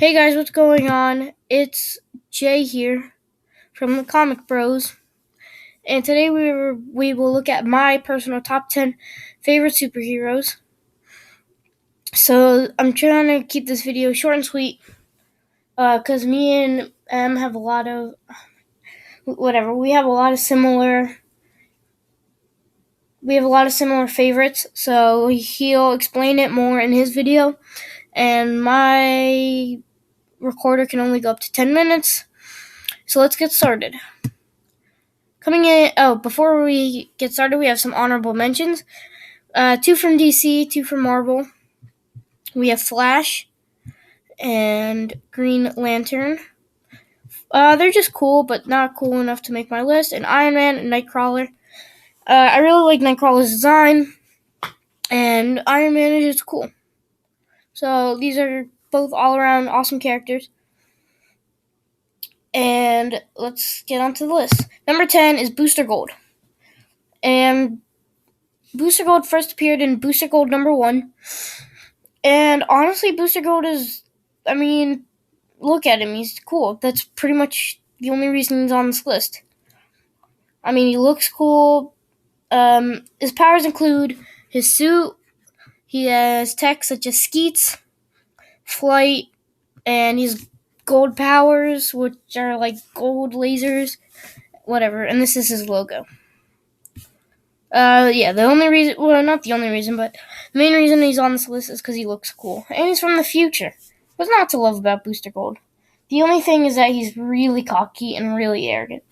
Hey guys, what's going on? It's Jay here from the Comic Bros, and today we will look at my personal top 10 favorite superheroes. So I'm trying to keep this video short and sweet, because me and Em have a lot of we have a lot of similar favorites. So he'll explain it more in his video, and my recorder can only go up to 10 minutes. So let's get started. Coming in, before we get started, we have some honorable mentions. 2 from DC, 2 from Marvel. We have Flash and Green Lantern. They're just cool, but not cool enough to make my list. And Iron Man and Nightcrawler. I really like Nightcrawler's design, and Iron Man is just cool. So these are both all-around awesome characters. And let's get onto the list. Number 10 is Booster Gold. And Booster Gold first appeared in Booster Gold number 1. And honestly, Booster Gold look at him. He's cool. That's pretty much the only reason he's on this list. He looks cool. His powers include his suit. He has tech such as skeets, flight, and his gold powers, which are like gold lasers, whatever. And this is his logo. The only reason, well, not the only reason, but the main reason he's on this list is because he looks cool. And he's from the future. What's not to love about Booster Gold? The only thing is that he's really cocky and really arrogant.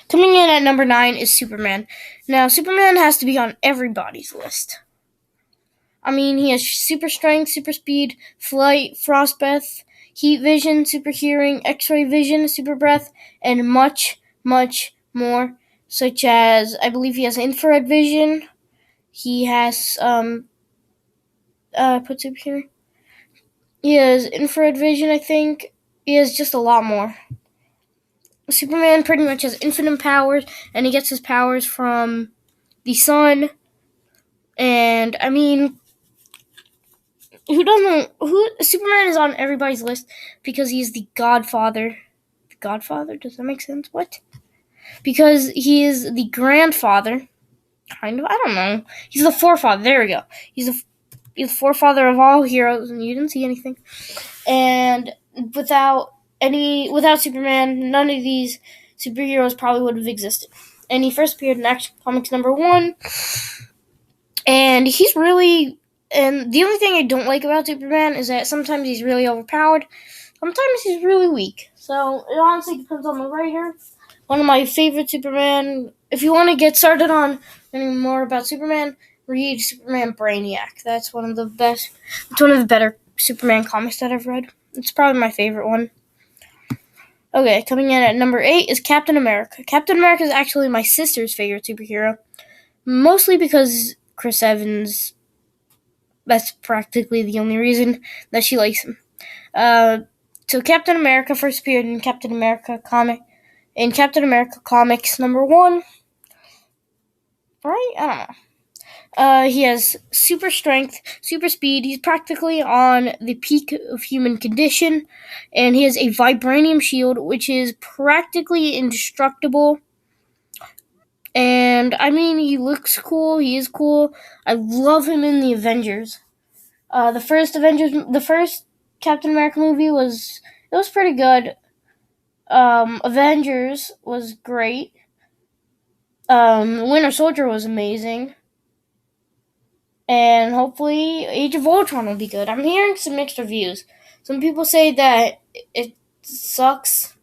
Coming in at number 9 is Superman. Now, Superman has to be on everybody's list. He has super strength, super speed, flight, frost breath, heat vision, super hearing, x-ray vision, super breath, and much, much more. Such as, I believe he has infrared vision. He has, put super here. He has infrared vision, I think. He has just a lot more. Superman pretty much has infinite powers, and he gets his powers from the sun. And, Superman is on everybody's list because he's the Godfather. The Godfather? Does that make sense? What? Because he is the grandfather, kind of. I don't know. He's the forefather. There we go. He's the forefather of all heroes, and you didn't see anything. And without Superman, none of these superheroes probably would have existed. And he first appeared in Action Comics number 1. And and the only thing I don't like about Superman is that sometimes he's really overpowered, sometimes he's really weak. So it honestly depends on the writer. One of my favorite Superman, if you want to get started on learning more about Superman, read Superman Brainiac. That's one of the better Superman comics that I've read. It's probably my favorite one. Okay, coming in at number 8 is Captain America. Captain America is actually my sister's favorite superhero, mostly because Chris Evans. That's practically the only reason that she likes him. So Captain America first appeared in Captain America Comics number 1. Right? I don't know. He has super strength, super speed. He's practically on the peak of human condition. And he has a vibranium shield, which is practically indestructible. And, he looks cool. He is cool. I love him in the Avengers. The first Captain America movie was pretty good. Avengers was great. Winter Soldier was amazing. And hopefully Age of Ultron will be good. I'm hearing some mixed reviews. Some people say that it sucks.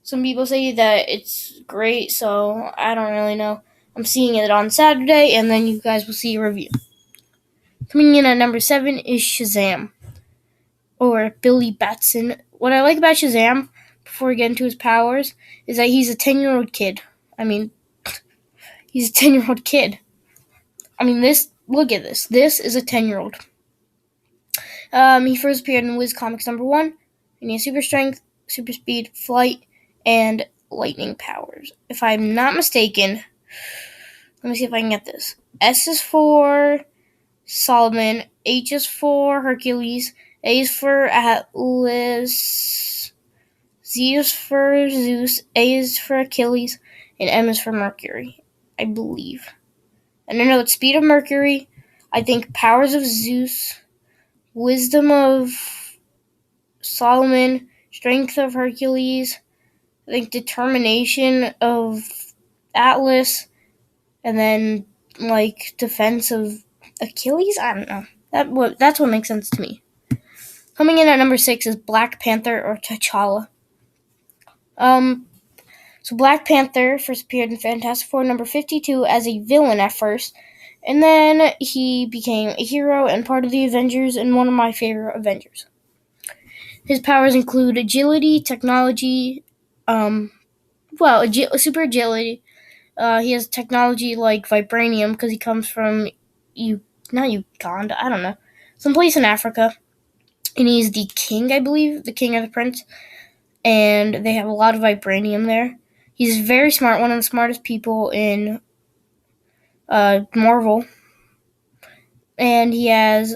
Some people say that it's great, so I don't really know. I'm seeing it on Saturday, and then you guys will see a review. Coming in at number 7 is Shazam, or Billy Batson. What I like about Shazam, before we get into his powers, is that he's a 10-year-old kid. He's a 10-year-old kid. Look at this. This is a 10-year-old. He first appeared in Wiz Comics number 1, and he has super strength, super speed, flight, and lightning powers. If I'm not mistaken, let me see if I can get this. S is for Solomon, H is for Hercules, A is for Atlas, Z is for Zeus, A is for Achilles, and M is for Mercury, I believe. And I know it's speed of Mercury, I think powers of Zeus, wisdom of Solomon, strength of Hercules, I think determination of Atlas, and then like defense of Achilles. I don't know. That's what makes sense to me. Coming in at number 6 is Black Panther or T'Challa. So Black Panther first appeared in Fantastic Four number 52 as a villain at first, and then he became a hero and part of the Avengers and one of my favorite Avengers. His powers include agility, technology, super agility. He has technology like vibranium because he comes from not Uganda, I don't know, someplace in Africa, and he's the king, I believe, the king or the prince, and they have a lot of vibranium there. He's very smart, one of the smartest people in Marvel, and he has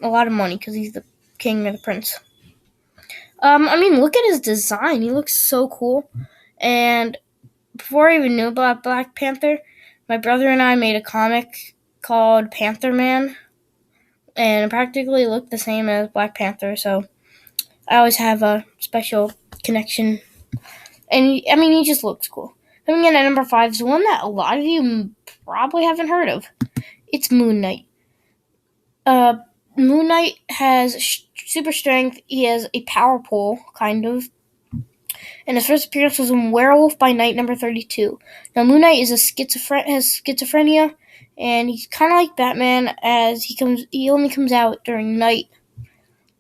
a lot of money because he's the king or the prince. Look at his design. He looks so cool. And before I even knew about Black Panther, my brother and I made a comic called Panther-Man, and it practically looked the same as Black Panther, so I always have a special connection. And he just looks cool. Coming in at number 5 is one that a lot of you probably haven't heard of. It's Moon Knight. Moon Knight has super strength. He has a power pole, kind of. And his first appearance was in Werewolf by Night number 32. Now, Moon Knight is has schizophrenia, and he's kind of like Batman, as he only comes out during night.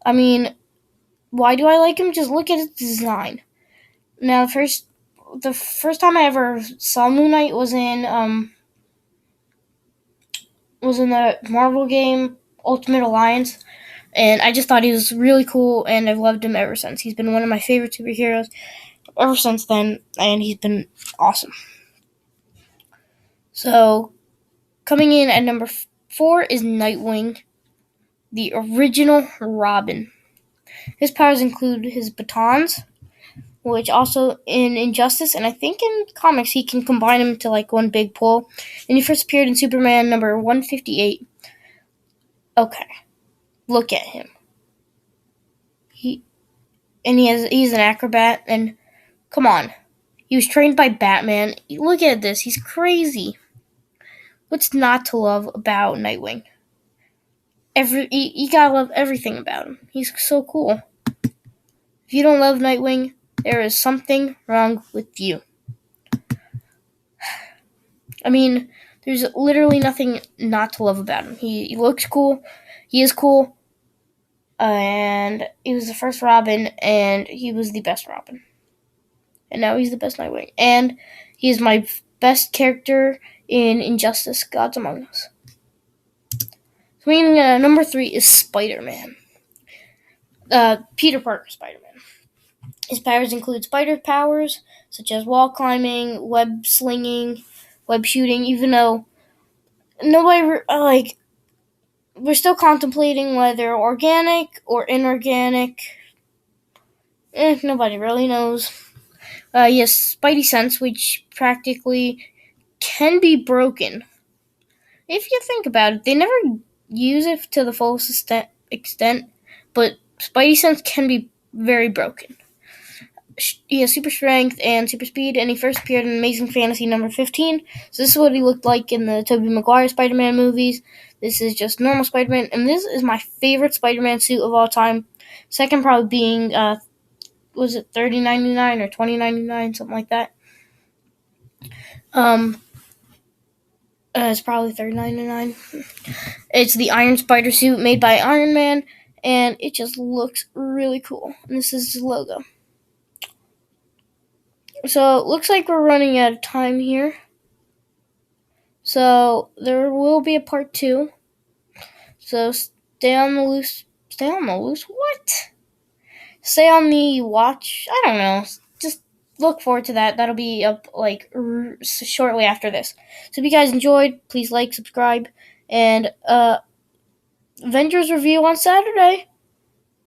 Why do I like him? Just look at his design. Now, the first time I ever saw Moon Knight was in the Marvel game Ultimate Alliance, and I just thought he was really cool, and I've loved him ever since. He's been one of my favorite superheroes ever since then, and he's been awesome. So, coming in at number 4 is Nightwing, the original Robin. His powers include his batons, which also in Injustice, and I think in comics, he can combine them to like one big pull. And he first appeared in Superman number 158. Okay, look at him. He's an acrobat, and come on. He was trained by Batman. Look at this. He's crazy. What's not to love about Nightwing? You gotta love everything about him. He's so cool. If you don't love Nightwing, there is something wrong with you. There's literally nothing not to love about him. He looks cool. He is cool. And he was the first Robin, and he was the best Robin. And now he's the best Nightwing. And he is my best character in Injustice, Gods Among Us. Number 3 is SpiderMan. Peter Parker Spider-Man. His powers include spider powers, such as wall climbing, web slinging, web shooting, even though we're still contemplating whether organic or inorganic. Nobody really knows. He has Spidey Sense, which practically can be broken. If you think about it, they never use it to the fullest extent, but Spidey Sense can be very broken. He has super strength and super speed, and he first appeared in Amazing Fantasy number 15. So this is what he looked like in the Tobey Maguire Spider-Man movies. This is just normal Spider-Man, and this is my favorite Spider-Man suit of all time. Second probably being, was it $30.99 or $20.99, something like that. It's probably $30.99. It's the Iron Spider suit made by Iron Man, and it just looks really cool. And this is his logo. So it looks like we're running out of time here. So there will be a part 2. So stay on the loose. Stay on the loose? What? Stay on the watch? I don't know. Just look forward to that. That'll be up shortly after this. So if you guys enjoyed, please like, subscribe, and Avengers review on Saturday.